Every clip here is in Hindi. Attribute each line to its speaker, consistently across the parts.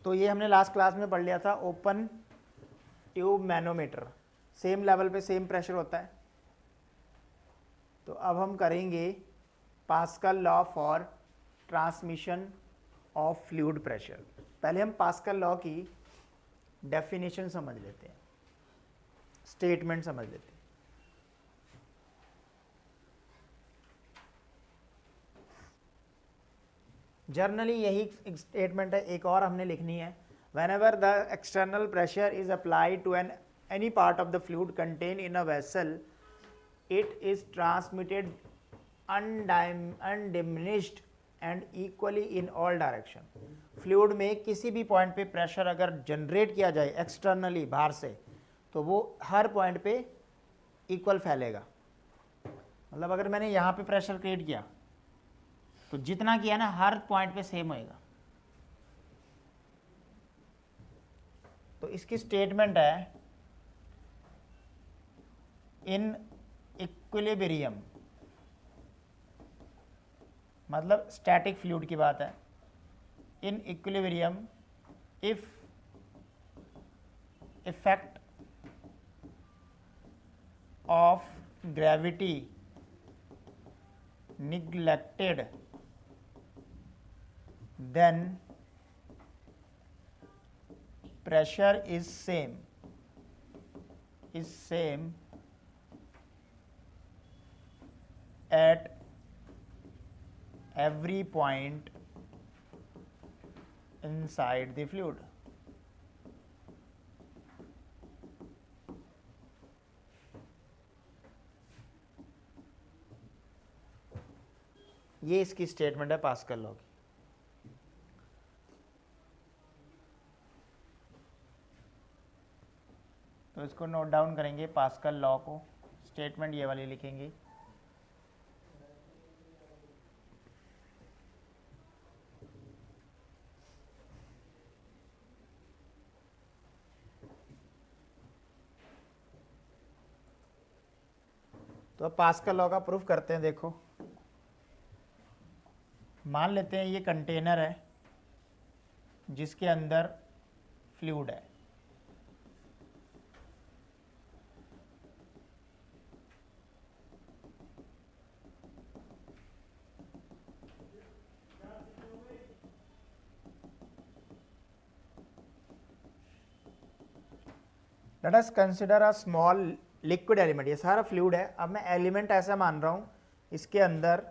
Speaker 1: तो ये हमने लास्ट क्लास में पढ़ लिया था, open tube manometer, same level पे सेम प्रेशर होता है। तो अब हम करेंगे pascal law for transmission of fluid pressure. पहले हम पास्कल लॉ की डेफिनेशन समझ लेते हैं, स्टेटमेंट समझ लेते हैं। जर्नली यही स्टेटमेंट है, एक और हमने लिखनी है। whenever the external pressure is applied to any part of the fluid contained in a vessel, it is transmitted undiminished and equally in all direction। Fluid में किसी भी पॉइंट पे प्रेशर अगर जनरेट किया जाए एक्सटर्नली बाहर से, तो वो हर पॉइंट पे इक्वल फैलेगा। मतलब अगर मैंने यहाँ पे प्रेशर क्रिएट किया तो जितना किया ना हर पॉइंट पे सेम होएगा। तो इसकी स्टेटमेंट है इन इक्विलिब्रियम, मतलब स्टैटिक फ्लूइड की बात है। In equilibrium if effect of gravity neglected, then pressure is same at every point inside the fluid। ये इसकी स्टेटमेंट है पास्कल लॉ की। तो इसको नोट डाउन करेंगे, पास्कल लॉ को, स्टेटमेंट ये वाली लिखेंगे। तो अब पास्कल लॉ का प्रूफ करते हैं। देखो, मान लेते हैं ये कंटेनर है जिसके अंदर फ्लूइड है। Let us consider a small liquid element. ये सारा फ्लूइड है। अब मैं एलिमेंट ऐसा मान रहा हूं इसके अंदर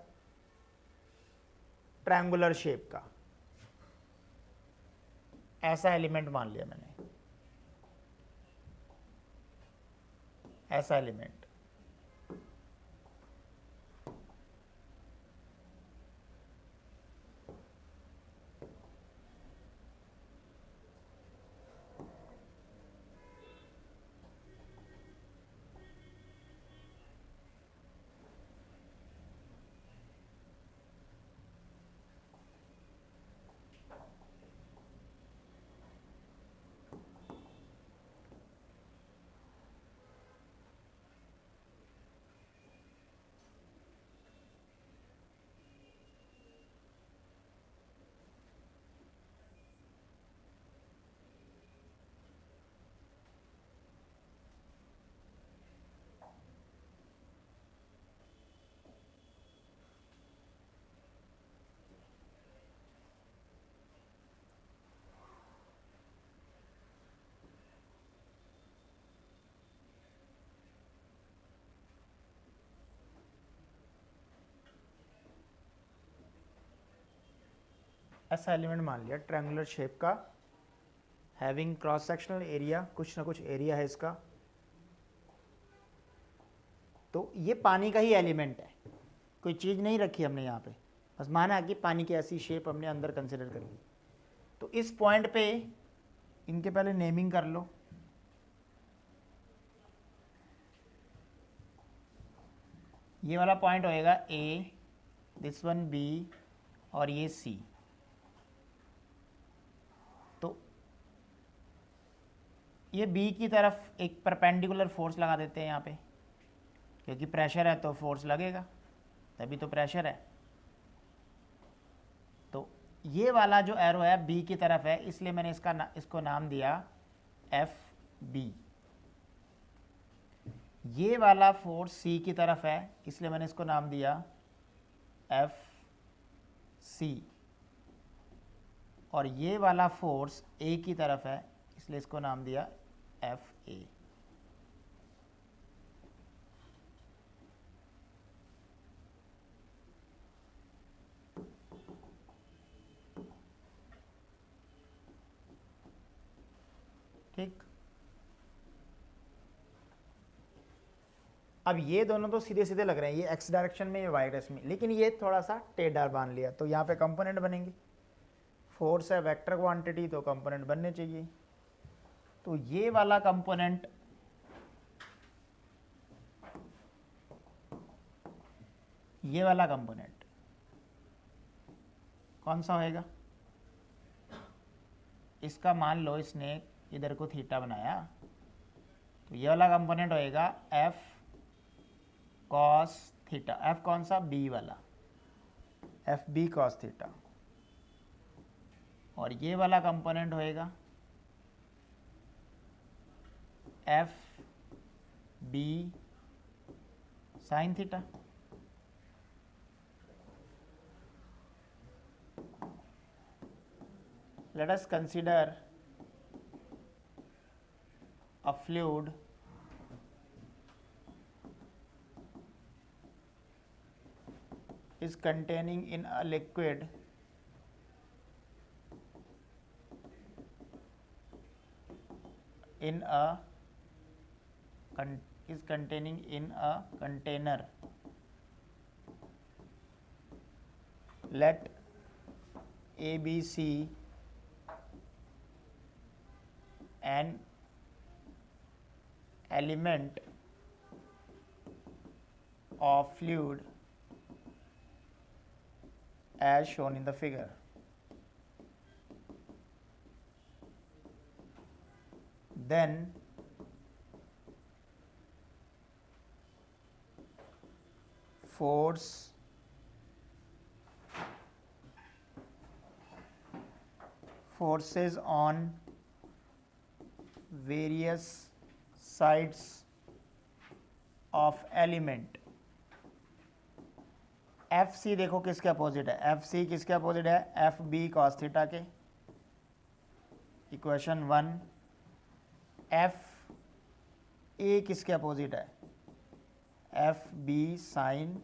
Speaker 1: ट्रायंगुलर शेप का ऐसा एलिमेंट मान लिया मैंने, ऐसा एलिमेंट। ऐसा एलिमेंट मान लिया ट्रायंगुलर शेप का, हैविंग क्रॉस सेक्शनल एरिया, कुछ ना कुछ एरिया है इसका। तो ये पानी का ही एलिमेंट है, कोई चीज़ नहीं रखी हमने यहाँ पे, बस माना कि पानी की ऐसी शेप हमने अंदर कंसिडर कर ली। तो इस पॉइंट पे इनके पहले नेमिंग कर लो। ये वाला पॉइंट होएगा ए, दिस वन बी और ये सी। तो ये बी की तरफ एक परपेंडिकुलर फोर्स लगा देते हैं यहाँ पे, क्योंकि प्रेशर है तो फोर्स लगेगा, तभी तो प्रेशर है। तो ये वाला जो एरो है बी की तरफ है, इसलिए मैंने इसको नाम दिया एफ बी। ये वाला फोर्स सी की तरफ है, इसलिए मैंने इसको नाम दिया एफ सी। और ये वाला फोर्स ए की तरफ है, इसलिए इसको नाम दिया एफ ए। ठीक, अब ये दोनों तो सीधे सीधे लग रहे हैं, ये एक्स डायरेक्शन में, ये वाई डायरेक्शन में, लेकिन ये थोड़ा सा टेढ़ा बांध लिया, तो यहाँ पे कंपोनेंट बनेंगे। फोर्स है वेक्टर क्वांटिटी, तो कंपोनेंट बनने चाहिए। तो ये वाला कंपोनेंट ये वाला कंपोनेंट कौन सा होएगा? इसका मान लो इसने इधर को थीटा बनाया, तो ये वाला कंपोनेंट होएगा एफ कॉस थीटा। एफ कौन सा? बी वाला, एफ बी कॉस थीटा। और ये वाला कंपोनेंट होएगा F B sine theta. Let us consider a fluid is containing in a liquid is containing in a container. Let ABC an element of fluid as shown in the figure. Then forces on various sides of element। F C देखो किसके अपोजिट है? एफ सी किसके अपोजिट है? एफ बी कॉस थीटा के। इक्वेशन 1। एफ ए किसके अपोजिट है? एफ बी साइन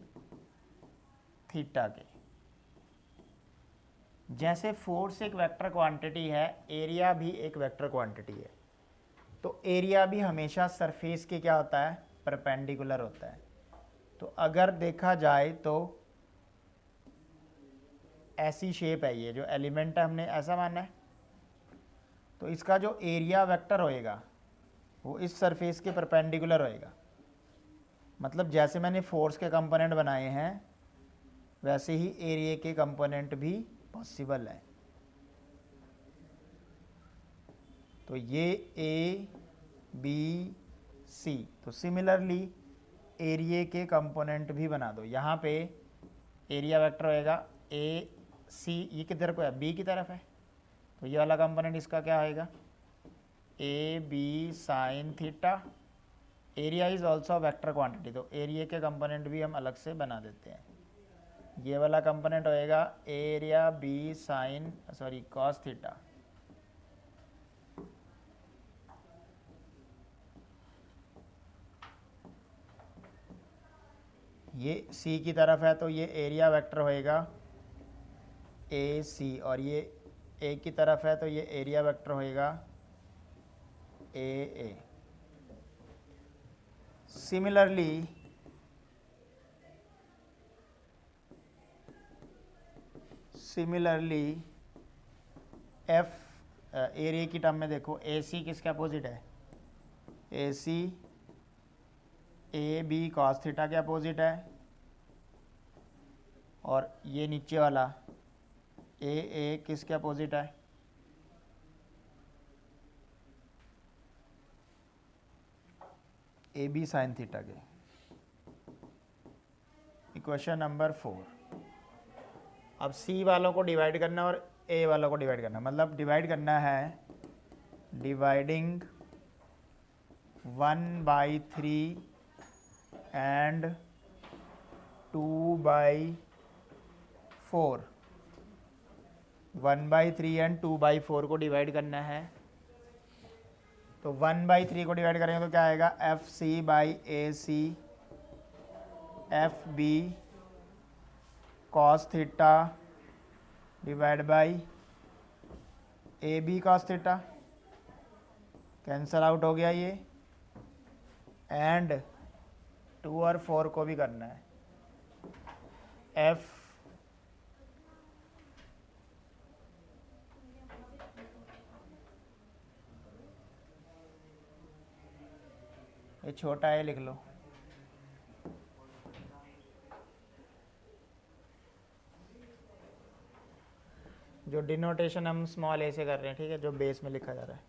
Speaker 1: थीटा के। जैसे फोर्स एक वेक्टर क्वांटिटी है, एरिया भी एक वेक्टर क्वांटिटी है, तो एरिया भी हमेशा सरफेस के क्या होता है? परपेंडिकुलर होता है। तो अगर देखा जाए तो ऐसी शेप है, ये जो एलिमेंट है हमने ऐसा माना है, तो इसका जो एरिया वेक्टर होएगा वो इस सरफेस के परपेंडिकुलर होएगा। मतलब जैसे मैंने फोर्स के कंपोनेंट बनाए हैं, वैसे ही एरिया के कंपोनेंट भी पॉसिबल है। तो ये ए बी सी, तो सिमिलरली एरिया के कंपोनेंट भी बना दो। यहाँ पे एरिया वेक्टर होएगा ए सी, ये किधर को है? बी की तरफ है, तो ये वाला कंपोनेंट इसका क्या होएगा? A B sine theta. Area is also vector quantity, तो एरिया के कंपोनेंट भी हम अलग से बना देते हैं। ये वाला कंपोनेंट होएगा area B sine cos theta. ये सी की तरफ है, तो ये एरिया वेक्टर होएगा ए सी, और ये ए की तरफ है, तो ये एरिया वेक्टर होएगा ए ए। सिमिलरली एफ एरिया की टर्म में देखो, ए सी किसके अपोजिट है? ए सी ए बी कॉस थीटा के अपोजिट है। और ये नीचे वाला ए किसके अपोजिट है? ए बी साइन थीटा के। Equation number 4। अब सी वालों को डिवाइड करना और ए वालों को डिवाइड करना, मतलब डिवाइड करना है डिवाइडिंग 1/3 एंड 2/4, 1/3 एंड 2/4 को डिवाइड करना है। तो 1/3 को डिवाइड करेंगे तो क्या आएगा, FC/AC FB cos theta divide by AB cos theta, cancel out हो गया ये, एंड 2 और 4 को भी करना है, F ये छोटा है लिख लो, जो डिनोटेशन हम स्मॉल ए से कर रहे हैं, ठीक है, जो बेस में लिखा जा रहा है।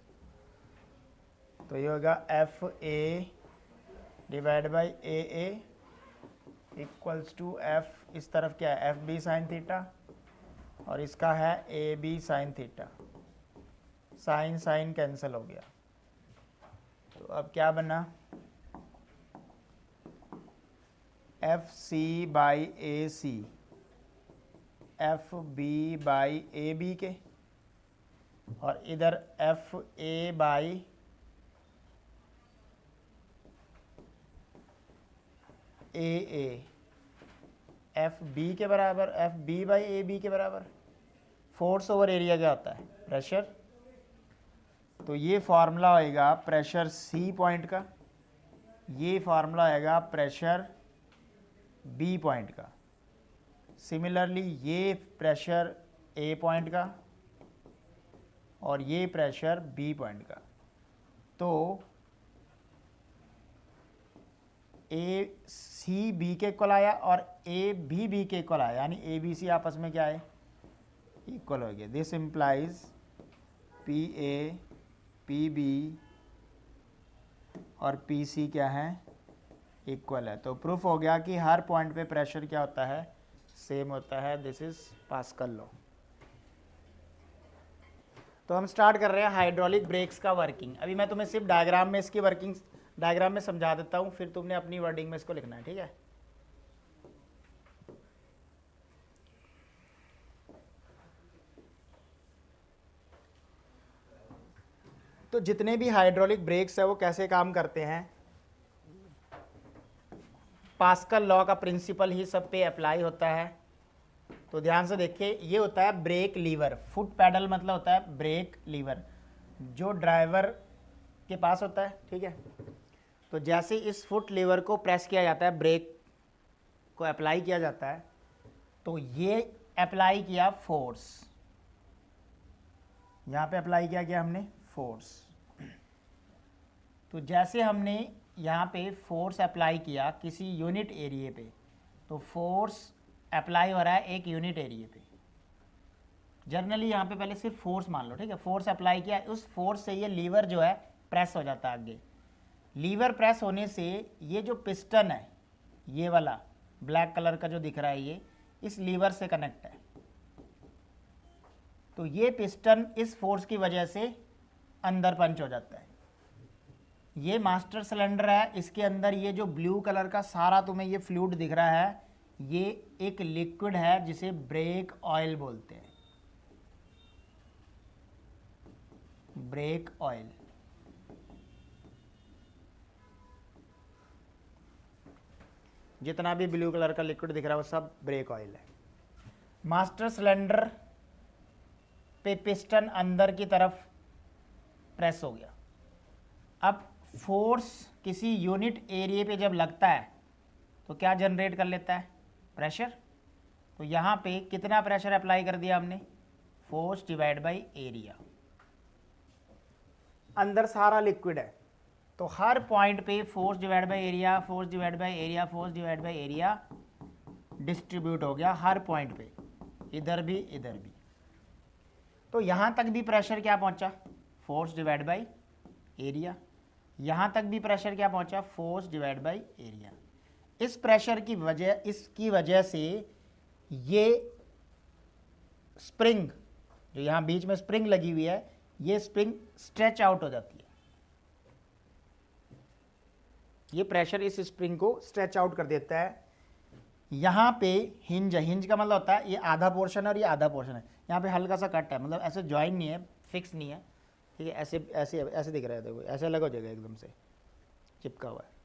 Speaker 1: तो ये होगा FA divide by AA equals to F, इस तरफ क्या है FB साइन थीटा और इसका है AB sine theta, sine sine cancel हो गया। तो अब क्या बना, FC/AC FB/AB के, और इधर FA/AA FB के बराबर, FB/AB के बराबर। फोर्स ओवर एरिया क्या होता है, प्रेशर। तो ये फार्मूला होएगा प्रेशर C पॉइंट का, ये फार्मूला आएगा प्रेशर B पॉइंट का। सिमिलरली ये प्रेशर A पॉइंट का और ये प्रेशर B पॉइंट का। तो AC B के इक्वल आया और AB B के इक्वल आया, यानी ABC आपस में क्या है, इक्वल हो गया। दिस इम्प्लाइज PA PB और PC क्या है, इक्वल है। तो प्रूफ हो गया कि हर पॉइंट पे प्रेशर क्या होता है, सेम होता है। This is pascal law. तो हम स्टार्ट कर रहे हैं हाइड्रोलिक ब्रेक्स का वर्किंग। अभी मैं तुम्हें सिर्फ डायग्राम में इसकी वर्किंग डायग्राम में समझा देता हूँ, फिर तुमने अपनी वर्डिंग में इसको लिखना है, ठीक है। तो जितने भी हाइड्रोलिक ब्रेक्स है वो कैसे काम करते हैं, पास्कल लॉ का प्रिंसिपल ही सब पे अप्लाई होता है। तो ध्यान से देखिए, ये होता है ब्रेक लीवर, फुट पैडल मतलब होता है ब्रेक लीवर जो ड्राइवर के पास होता है, ठीक है। तो जैसे इस फुट लीवर को प्रेस किया जाता है, ब्रेक को अप्लाई किया जाता है, तो ये अप्लाई किया फोर्स, यहाँ पे अप्लाई किया गया हमने फोर्स। तो जैसे हमने यहाँ पे फोर्स अप्लाई किया किसी यूनिट एरिया पे, तो फोर्स अप्लाई हो रहा है एक यूनिट एरिया पे। जनरली यहाँ पे पहले सिर्फ फोर्स मान लो, ठीक है। फोर्स अप्लाई किया, उस फोर्स से ये लीवर जो है प्रेस हो जाता है आगे। लीवर प्रेस होने से ये जो पिस्टन है, ये वाला ब्लैक कलर का जो दिख रहा है, ये इस लीवर से कनेक्ट है। तो ये पिस्टन इस फोर्स की वजह से अंदर पंच हो जाता है। ये मास्टर सिलेंडर है, इसके अंदर ये जो ब्लू कलर का सारा तुम्हें ये फ्लूइड दिख रहा है, ये एक लिक्विड है जिसे ब्रेक ऑयल बोलते हैं, ब्रेक ऑयल। जितना भी ब्लू कलर का लिक्विड दिख रहा है वो सब ब्रेक ऑयल है। मास्टर सिलेंडर पे पिस्टन अंदर की तरफ प्रेस हो गया। अब फोर्स किसी यूनिट एरिया पे जब लगता है तो क्या जनरेट कर लेता है, प्रेशर। तो यहाँ पे कितना प्रेशर अप्लाई कर दिया हमने, फोर्स डिवाइड बाई एरिया। अंदर सारा लिक्विड है, तो हर पॉइंट पे force divide by area, force divide by area, force divide by area distribute हो गया हर पॉइंट पे, इधर भी इधर भी। तो यहाँ तक भी प्रेशर क्या पहुँचा, फोर्स डिवाइड बाई एरिया। यहाँ तक भी प्रेशर क्या पहुँचा, फोर्स डिवाइड बाई एरिया। इस प्रेशर की वजह, इसकी वजह से ये स्प्रिंग जो यहाँ बीच में स्प्रिंग लगी हुई है, ये स्प्रिंग स्ट्रेच आउट हो जाती है। ये प्रेशर इस स्प्रिंग को स्ट्रेच आउट कर देता है। यहाँ पे हिंज है, हिंज का मतलब होता है ये आधा पोर्शन है और ये आधा पोर्शन है। यहाँ पे हल्का सा कट है, मतलब ऐसे ज्वाइन नहीं है, फिक्स नहीं है, ठीक है, ऐसे ऐसे ऐसे दिख रहा है, देखो ऐसे अलग हो जाएगा, एकदम से चिपका हुआ है।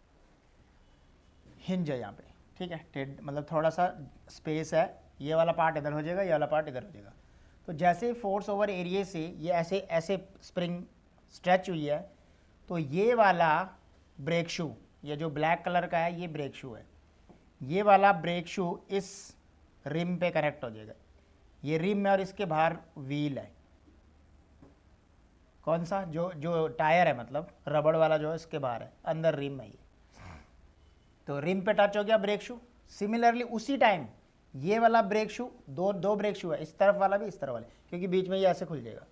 Speaker 1: हिंज है यहाँ पे, ठीक है, टेड मतलब थोड़ा सा स्पेस है, ये वाला पार्ट इधर हो जाएगा, ये वाला पार्ट इधर हो जाएगा। तो जैसे फोर्स ओवर एरिया से ये ऐसे ऐसे स्प्रिंग स्ट्रेच हुई है, तो ये वाला ब्रेक शू, ये जो ब्लैक कलर का है ये ब्रेक शू है, ये वाला ब्रेक शू इस रिम पे कनेक्ट हो जाएगा। ये रिम है और इसके बाहर व्हील है, कौन सा, जो जो टायर है, मतलब रबड़ वाला जो है इसके बाहर है, अंदर रिम है ये। तो रिम पे टच हो गया ब्रेक शू। सिमिलरली उसी टाइम ये वाला ब्रेक शू, दो ब्रेक शू है, इस तरफ वाला भी इस तरफ वाले, क्योंकि बीच में ये ऐसे खुल जाएगा।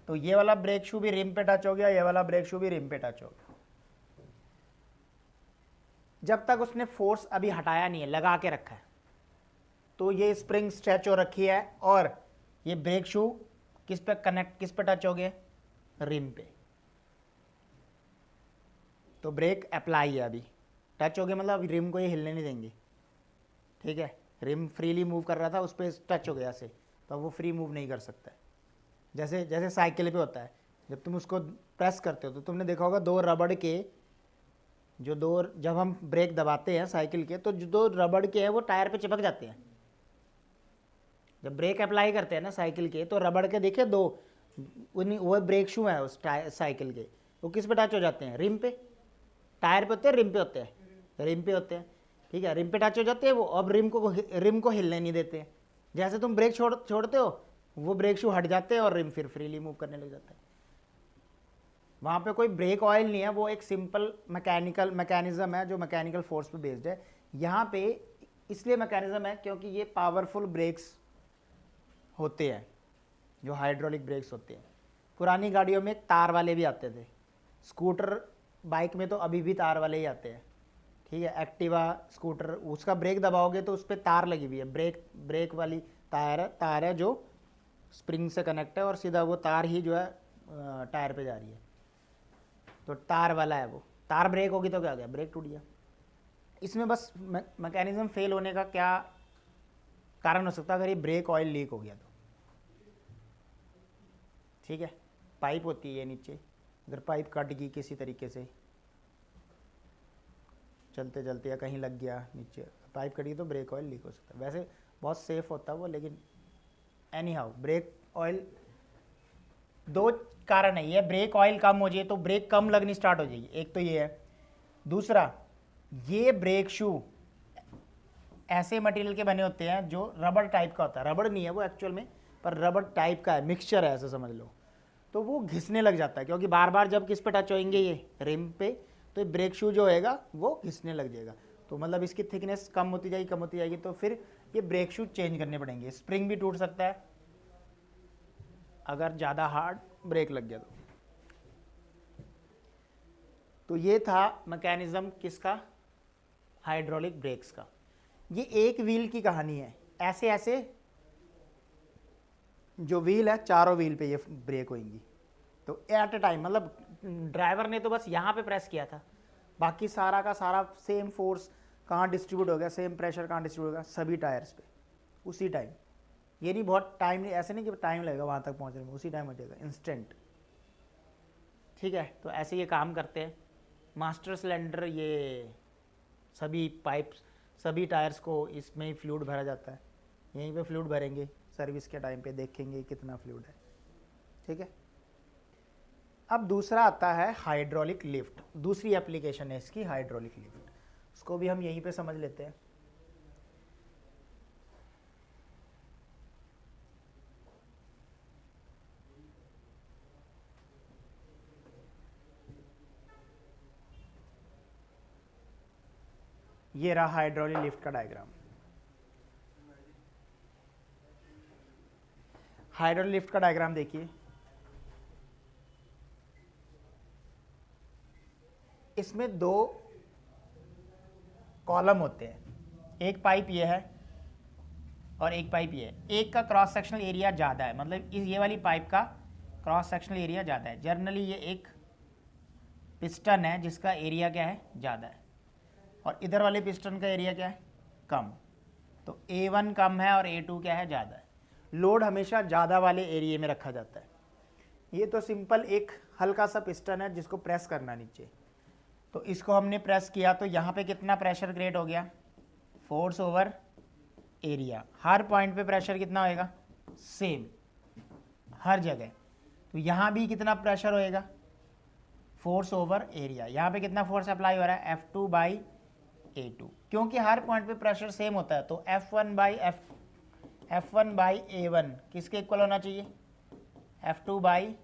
Speaker 1: तो ये वाला ब्रेक शू भी रिम पे टच हो गया, ये वाला ब्रेक शू भी रिम पे टच हो गया। जब तक उसने फोर्स अभी हटाया नहीं है, लगा के रखा है, तो ये स्प्रिंग स्ट्रेच हो रखी है और ये ब्रेक शू किस पे कनेक्ट, किस पे टच हो गए, रिम पे। तो ब्रेक अप्लाई है, अभी टच हो गया, मतलब अभी रिम को ये हिलने नहीं देंगे, ठीक है। रिम फ्रीली मूव कर रहा था, उस पर टच हो गया ऐसे, तो वो फ्री मूव नहीं कर सकता है। जैसे जैसे साइकिल पे होता है, जब तुम उसको प्रेस करते हो तो तुमने देखा होगा दो रबड़ के जो दो, जब हम ब्रेक दबाते हैं साइकिल के, तो जो दो रबड़ के हैं वो टायर पे चिपक जाते हैं। जब ब्रेक अप्लाई करते हैं ना साइकिल के, तो रबड़ के देखे दो, वो ब्रेक शू है उस साइकिल के, वो किस पे टच हो जाते हैं, रिम पे। टायर पे होते हैं, रिम पे होते हैं, रिम पे होते हैं, ठीक है, रिम पे टच हो जाते हैं वो। अब रिम को हिलने नहीं देते। जैसे तुम ब्रेक छोड़ते हो, वो ब्रेक शू हट जाते हैं और रिम फिर फ्रीली मूव करने लग जाता है। वहाँ पे कोई ब्रेक ऑयल नहीं है, वो एक सिंपल मैकेनिज्म है जो मैकेनिकल फोर्स पे बेस्ड है। यहाँ पे इसलिए मैकेनिज्म है क्योंकि ये पावरफुल ब्रेक्स होते हैं, जो हाइड्रोलिक ब्रेक्स होते हैं। पुरानी गाड़ियों में तार वाले भी आते थे, स्कूटर बाइक में तो अभी भी तार वाले ही आते हैं, ठीक है। एक्टिवा स्कूटर, उसका ब्रेक दबाओगे तो उस पर तार लगी हुई है, ब्रेक वाली तार है जो स्प्रिंग से कनेक्ट है, और सीधा वो तार ही जो है टायर पे जा रही है, तो तार वाला है वो। तार ब्रेक होगी तो क्या हो गया, ब्रेक टूट गया। इसमें बस मैकेनिज्म फेल होने का क्या कारण हो सकता है, अगर ये ब्रेक ऑयल लीक हो गया तो, ठीक है। पाइप होती है ये नीचे, अगर पाइप कट गई किसी तरीके से चलते चलते या कहीं लग गया नीचे, पाइप कट गई तो ब्रेक ऑयल लीक हो सकता है। वैसे बहुत सेफ होता है वो, लेकिन एनी हाउ ब्रेक ऑयल, दो कारण है, ये ब्रेक ऑयल कम हो जाए तो ब्रेक कम लगनी स्टार्ट हो जाएगी, एक तो ये है। दूसरा, ये ब्रेक शू ऐसे मटेरियल के बने होते हैं जो रबड़ टाइप का होता है, रबड़ नहीं है वो एक्चुअल में, पर रबड़ टाइप का है, मिक्सचर है ऐसे समझ लो। तो वो घिसने लग जाता है, क्योंकि बार बार जब किस पे टच होंगे ये रिम पे, तो ब्रेक शू जो होएगा वो घिसने लग जाएगा। तो मतलब इसकी थिकनेस कम होती जाएगी, तो फिर ये ब्रेक शू चेंज करने पड़ेंगे। स्प्रिंग भी टूट सकता है अगर ज़्यादा हार्ड ब्रेक लग गया तो ये था मैकेनिज्म किसका, हाइड्रोलिक ब्रेक्स का। ये एक व्हील की कहानी है, ऐसे ऐसे जो व्हील है, चारों व्हील पे ये ब्रेक होंगी। तो एट ए टाइम, मतलब ड्राइवर ने तो बस यहाँ पे प्रेस किया था, बाकी सारा का सारा सेम फोर्स कहाँ डिस्ट्रीब्यूट हो गया, सेम प्रेशर कहाँ डिस्ट्रीब्यूट हो गया, सभी टायर्स पे उसी टाइम। ये नहीं बहुत टाइम, ऐसे नहीं कि टाइम लगेगा वहाँ तक पहुँचने में, उसी टाइम हो जाएगा, इंस्टेंट, ठीक है। तो ऐसे ये काम करते हैं। मास्टर सिलेंडर, ये सभी पाइप्स, सभी टायर्स को इसमें ही फ्लूइड भरा जाता है, यहीं पे फ्लूइड भरेंगे, सर्विस के टाइम पे देखेंगे कितना फ्लूइड है, ठीक है। अब दूसरा आता है हाइड्रोलिक लिफ्ट, दूसरी एप्लीकेशन है इसकी हाइड्रोलिक लिफ्ट, उसको भी हम यहीं पे समझ लेते हैं। ये रहा हाइड्रोलिक लिफ्ट का डायग्राम। हाइड्रोलिक लिफ्ट का डायग्राम देखिए, इसमें दो कॉलम होते हैं, एक पाइप ये है और एक पाइप ये है, एक का क्रॉस सेक्शनल एरिया ज़्यादा है, मतलब इस ये वाली पाइप का क्रॉस सेक्शनल एरिया ज़्यादा है। जनरली ये एक पिस्टन है जिसका एरिया क्या है, ज़्यादा है, और इधर वाले पिस्टन का एरिया क्या है, कम। तो A1 कम है और A2 क्या है, ज़्यादा है। लोड हमेशा ज़्यादा वाले एरिया में रखा जाता है। ये तो सिंपल एक हल्का सा पिस्टन है जिसको प्रेस करना नीचे, तो इसको हमने प्रेस किया तो यहाँ पे कितना प्रेशर क्रिएट हो गया, फोर्स ओवर एरिया। हर पॉइंट पे प्रेशर कितना होएगा, सेम हर जगह। तो यहाँ भी कितना प्रेशर होएगा, फोर्स ओवर एरिया। यहाँ पे कितना फोर्स अप्लाई हो रहा है, F2 बाई A2, क्योंकि हर पॉइंट पे प्रेशर सेम होता है। तो F1 बाई A1 किसके इक्वल होना चाहिए, F2 बाई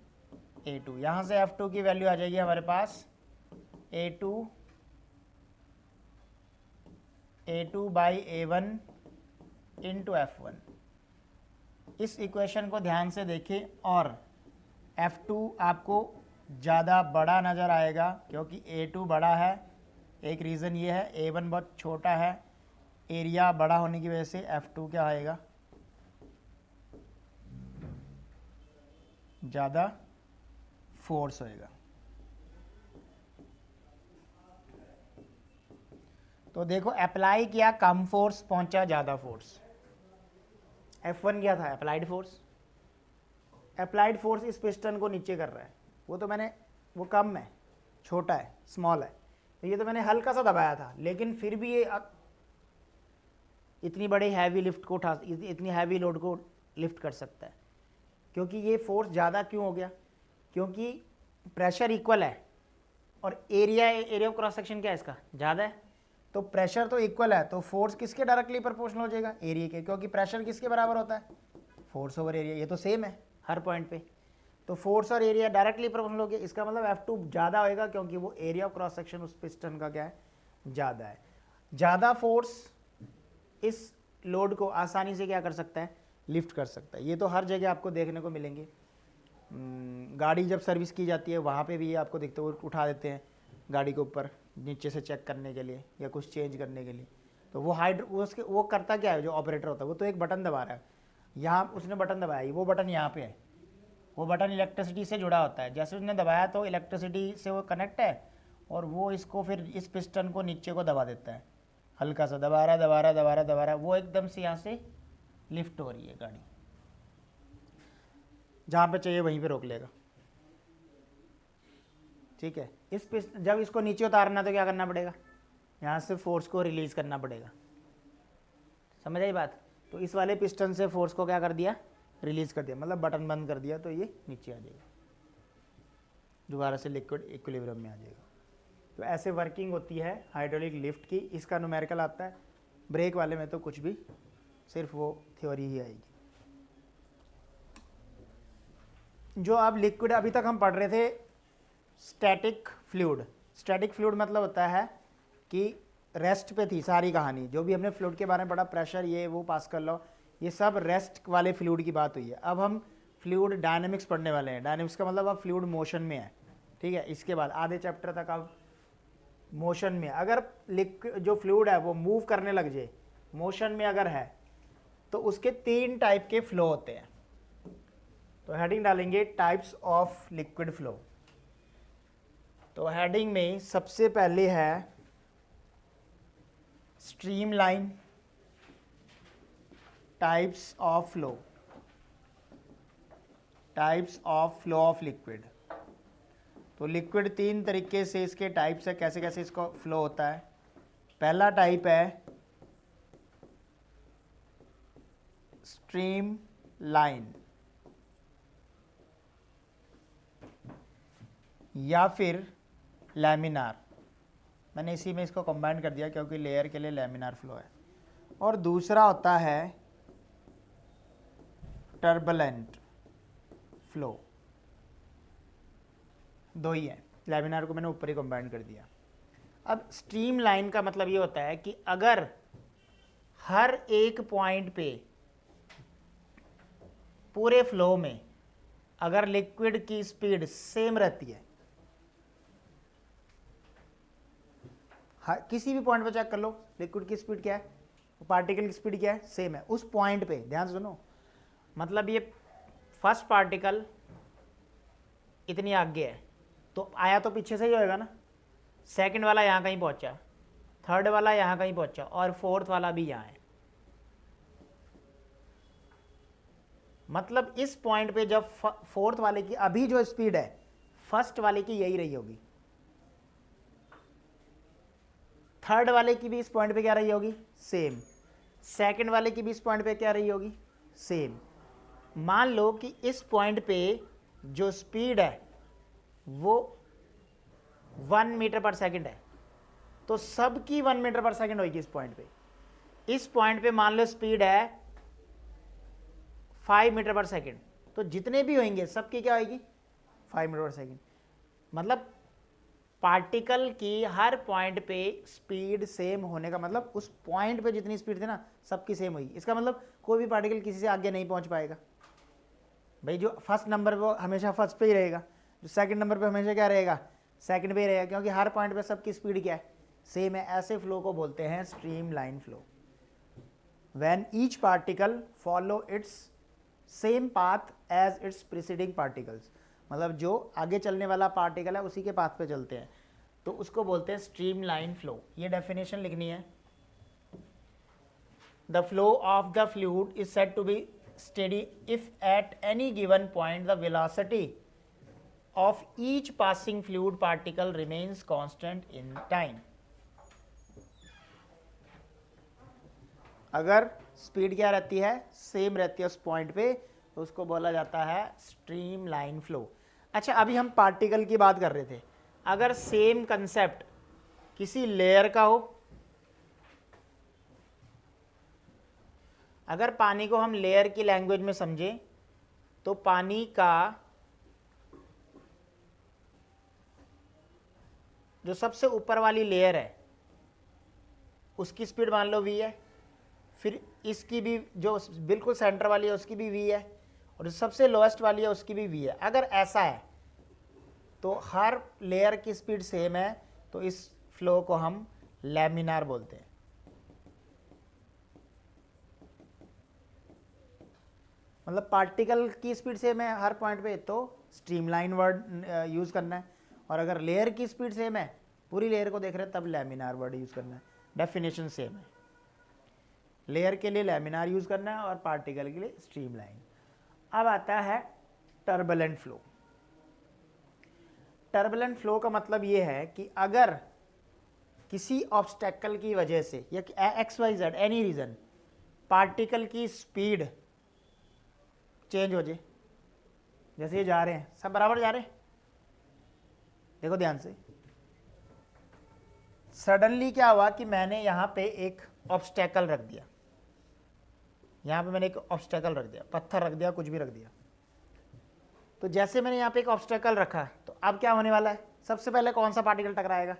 Speaker 1: A2। यहाँ से F2 की वैल्यू आ जाएगी हमारे पास A2 by A1 into F1। इस इक्वेशन को ध्यान से देखें और F2 आपको ज़्यादा बड़ा नज़र आएगा क्योंकि A2 बड़ा है। एक रीज़न ये है, A1 बहुत छोटा है, एरिया बड़ा होने की वजह से F2 क्या आएगा, ज़्यादा फोर्स होएगा। तो देखो अप्लाई किया कम फोर्स, पहुंचा ज़्यादा फोर्स। F1 क्या था, अप्लाइड फोर्स। अप्लाइड फोर्स इस पिस्टन को नीचे कर रहा है, वो कम है, छोटा है, स्मॉल है। तो ये तो मैंने हल्का सा दबाया था, लेकिन फिर भी ये इतनी बड़ी हैवी लिफ्ट को इतनी हैवी लोड को लिफ्ट कर सकता है। क्योंकि ये फोर्स ज़्यादा क्यों हो गया, क्योंकि प्रेशर इक्वल है और एरिया ऑफ क्रॉस सेक्शन क्या है इसका, ज़्यादा है। तो प्रेशर तो इक्वल है, तो फोर्स किसके डायरेक्टली प्रोपोर्शनल हो जाएगा, एरिया के, क्योंकि प्रेशर किसके बराबर होता है, फोर्स ओवर एरिया। ये तो सेम है हर पॉइंट पे, तो फोर्स और एरिया डायरेक्टली प्रोपोर्शनल हो गया। इसका मतलब F2 ज़्यादा होएगा क्योंकि वो एरिया ऑफ क्रॉस सेक्शन उस पिस्टन का क्या है, ज़्यादा है। ज़्यादा फोर्स इस लोड को आसानी से क्या कर सकता है, लिफ्ट कर सकता है। ये तो हर जगह आपको देखने को मिलेंगे। गाड़ी जब सर्विस की जाती है वहाँ पे भी ये आपको देखते हुए उठा देते हैं गाड़ी के ऊपर नीचे से चेक करने के लिए या कुछ चेंज करने के लिए। तो वो करता क्या है, जो ऑपरेटर होता है वो तो एक बटन दबा रहा है, यहाँ उसने बटन दबाया, वो बटन यहाँ पे है, वो बटन इलेक्ट्रिसिटी से जुड़ा होता है। जैसे उसने दबाया तो इलेक्ट्रिसिटी से वो कनेक्ट है और वो इसको फिर इस पिस्टन को नीचे को दबा देता है, हल्का सा दबा रहा, वो एकदम से यहाँ से लिफ्ट हो रही है गाड़ी, जहाँ पे चाहिए वहीं पे रोक लेगा। ठीक है, जब इसको नीचे उतारना तो क्या करना पड़ेगा, यहाँ से फोर्स को रिलीज करना पड़ेगा। समझ आई बात। तो इस वाले पिस्टन से फोर्स को क्या कर दिया, रिलीज कर दिया, मतलब बटन बंद कर दिया, तो ये नीचे आ जाएगा, दोबारा से लिक्विड इक्विलिब्रियम में आ जाएगा। तो ऐसे वर्किंग होती है हाइड्रोलिक लिफ्ट की। इसका न्यूमेरिकल आता है, ब्रेक वाले में तो कुछ भी, सिर्फ वो थ्योरी ही आएगी। जो अब लिक्विड, अभी तक हम पढ़ रहे थे स्टैटिक फ्लूइड। स्टैटिक फ्लूइड मतलब होता है कि रेस्ट पे थी सारी कहानी, जो भी हमने फ्लूइड के बारे में पढ़ा, प्रेशर, ये वो, पास्कल लॉ, ये सब रेस्ट वाले फ्लूइड की बात हुई है। अब हम फ्लूइड डायनेमिक्स पढ़ने वाले हैं। डायनेमिक्स का मतलब अब फ्लूइड मोशन में है। ठीक है, इसके बाद आधे चैप्टर तक अब मोशन में। अगर लिक्विड जो फ्लूइड है वो मूव करने लग जाए, मोशन में अगर है, तो उसके 3 टाइप के फ्लो होते हैं। तो हेडिंग डालेंगे टाइप्स ऑफ लिक्विड फ्लो। तो हेडिंग में सबसे पहले है streamline types of flow, types of flow of liquid. तो लिक्विड 3 तरीके से इसके टाइप्स है, कैसे कैसे इसको फ्लो होता है। पहला टाइप है स्ट्रीम लाइन या फिर लैमिनार। मैंने इसी में इसको कंबाइन कर दिया क्योंकि लेयर के लिए लैमिनार फ्लो है। और दूसरा होता है टर्बुलेंट फ्लो। 2 ही है, लैमिनार को मैंने ऊपर ही कंबाइन कर दिया। अब स्ट्रीम लाइन का मतलब ये होता है कि अगर हर एक पॉइंट पे पूरे फ्लो में अगर लिक्विड की स्पीड सेम रहती है, किसी भी पॉइंट पर चेक कर लो लिक्विड की स्पीड क्या है, पार्टिकल की स्पीड क्या है, सेम है उस पॉइंट पे। ध्यान से सुनो, मतलब ये फर्स्ट पार्टिकल इतनी आगे है तो आया तो पीछे से ही होएगा ना, सेकंड वाला यहाँ कहीं पहुँचा, थर्ड वाला यहाँ कहीं पहुँचा और फोर्थ वाला भी यहाँ है। मतलब इस पॉइंट पे जब फोर्थ वाले की अभी जो स्पीड है फर्स्ट वाले की यही रही होगी, थर्ड वाले की भी इस पॉइंट पे क्या रही होगी, सेम, सेकंड वाले की भी इस पॉइंट पे क्या रही होगी, सेम। मान लो कि इस पॉइंट पे जो स्पीड है वो 1 मीटर पर सेकंड है, तो सबकी 1 मीटर पर सेकंड होगी इस पॉइंट पे। इस पॉइंट पे मान लो स्पीड है 5 मीटर पर सेकंड, तो जितने भी होंगे सबकी क्या होगी, 5 मीटर पर सेकंड। मतलब पार्टिकल की हर पॉइंट पे स्पीड सेम होने का मतलब उस पॉइंट पे जितनी स्पीड थी ना सबकी सेम होगी। इसका मतलब कोई भी पार्टिकल किसी से आगे नहीं पहुंच पाएगा। भाई जो फर्स्ट नंबर पे वो हमेशा फर्स्ट पे ही रहेगा, जो सेकंड नंबर पे हमेशा क्या रहेगा, सेकंड पे ही रहेगा, क्योंकि हर पॉइंट पे सबकी स्पीड क्या है, सेम है। ऐसे फ्लो को बोलते हैं stream line flow. When each particle follow its same path as its preceding particles, मतलब जो आगे चलने वाला पार्टिकल है उसी के पाथ पे चलते हैं, तो उसको बोलते हैं स्ट्रीम लाइन फ्लो। ये डेफिनेशन लिखनी है। The flow of the fluid is said to be steady if at any given point the velocity of each passing fluid particle remains constant in time। अगर स्पीड क्या रहती है, सेम रहती है उस पॉइंट पे, तो उसको बोला जाता है स्ट्रीम लाइन फ्लो। अच्छा, अभी हम पार्टिकल की बात कर रहे थे। अगर सेम कंसेप्ट किसी लेयर का हो, अगर पानी को हम लेयर की लैंग्वेज में समझें तो पानी का जो सबसे ऊपर वाली लेयर है उसकी स्पीड मान लो v है, फिर इसकी भी जो बिल्कुल सेंटर वाली है उसकी भी v है, और जो सबसे लोएस्ट वाली है उसकी भी v है। अगर ऐसा है तो हर लेयर की स्पीड सेम है, तो इस फ्लो को हम लैमिनार बोलते हैं। मतलब पार्टिकल की स्पीड सेम है हर पॉइंट पे तो स्ट्रीमलाइन वर्ड यूज़ करना है, और अगर लेयर की स्पीड सेम है, पूरी लेयर को देख रहे हैं, तब लैमिनार वर्ड यूज़ करना है। डेफिनेशन सेम है, लेयर के लिए लैमिनार यूज़ करना है और पार्टिकल के लिए स्ट्रीमलाइन। अब आता है टर्बुलेंट फ्लो। टर्बुलेंट फ्लो का मतलब ये है कि अगर किसी ऑब्स्टेकल की वजह से या XYZ एनी रीज़न पार्टिकल की स्पीड चेंज हो जाए, जैसे ये जा रहे हैं सब बराबर जा रहे हैं, देखो ध्यान से, सडनली क्या हुआ कि मैंने यहाँ पे एक ऑब्स्टेकल रख दिया, यहाँ पे मैंने एक ऑब्स्टेकल रख दिया, पत्थर रख दिया, कुछ भी रख दिया। तो जैसे मैंने यहाँ पे एक ऑब्स्टेकल रखा, तो अब क्या होने वाला है, सबसे पहले कौन सा पार्टिकल टकराएगा,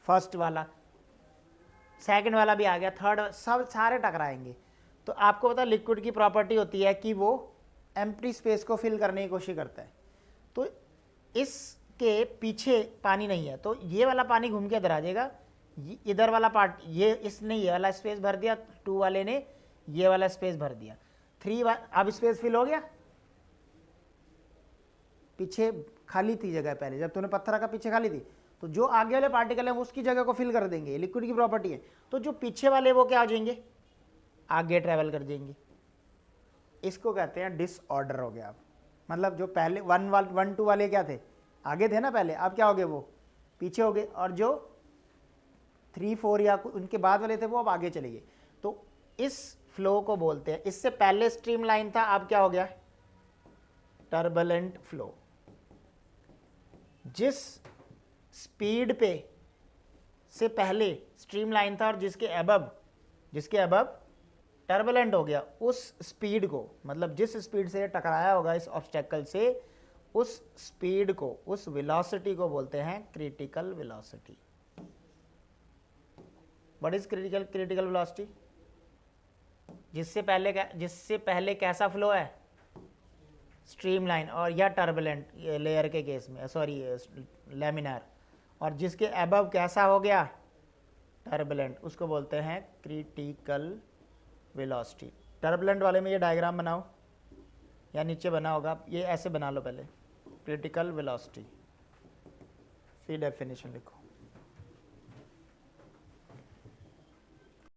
Speaker 1: फर्स्ट वाला, सेकंड वाला भी आ गया, थर्ड, सब सारे टकराएंगे। तो आपको पता लिक्विड की प्रॉपर्टी होती है कि वो एम्प्टी स्पेस को फिल करने की कोशिश करता है। तो इसके पीछे पानी नहीं है, तो ये वाला पानी घूम के इधर आ जाएगा, इधर वाला पार्ट, ये इसने ये वाला स्पेस भर दिया, 2 वाले ने ये वाला स्पेस भर दिया, 3 अब स्पेस फिल हो गया। पीछे खाली थी जगह पहले, जब तूने पत्थर रखा पीछे खाली थी, तो जो आगे वाले पार्टिकल हैं वो उसकी जगह को फिल कर देंगे, लिक्विड की प्रॉपर्टी है। तो जो पीछे वाले वो क्या हो जाएंगे, आगे ट्रेवल कर जाएंगे। इसको कहते हैं डिसऑर्डर हो गया। मतलब जो पहले 1 2 वाले क्या थे, आगे थे ना पहले, अब क्या हो गए, वो पीछे हो गए, और जो 3 4 या उनके बाद वाले थे वो अब आगे चले गए। तो इस फ्लो को बोलते हैं, इससे पहले स्ट्रीम लाइन था, अब क्या हो गया, टर्बुलेंट फ्लो। जिस स्पीड पे से पहले स्ट्रीम लाइन था और जिसके अबव टर्बुलेंट हो गया, उस स्पीड को, मतलब जिस स्पीड से टकराया होगा इस ऑब्स्टेकल से, उस स्पीड को, उस वेलोसिटी को बोलते हैं critical velocity. What is critical velocity? जिससे पहले कैसा फ्लो है, स्ट्रीमलाइन और या टर्बुलेंट लेयर के केस में, सॉरी लैमिनार, और जिसके अबव कैसा हो गया, टर्बुलेंट, उसको बोलते हैं क्रिटिकल वेलोसिटी। टर्बुलेंट वाले में ये डायग्राम बनाओ, या नीचे बना होगा, ये ऐसे बना लो पहले, क्रिटिकल वेलोसिटी, फिर डेफिनेशन लिखो।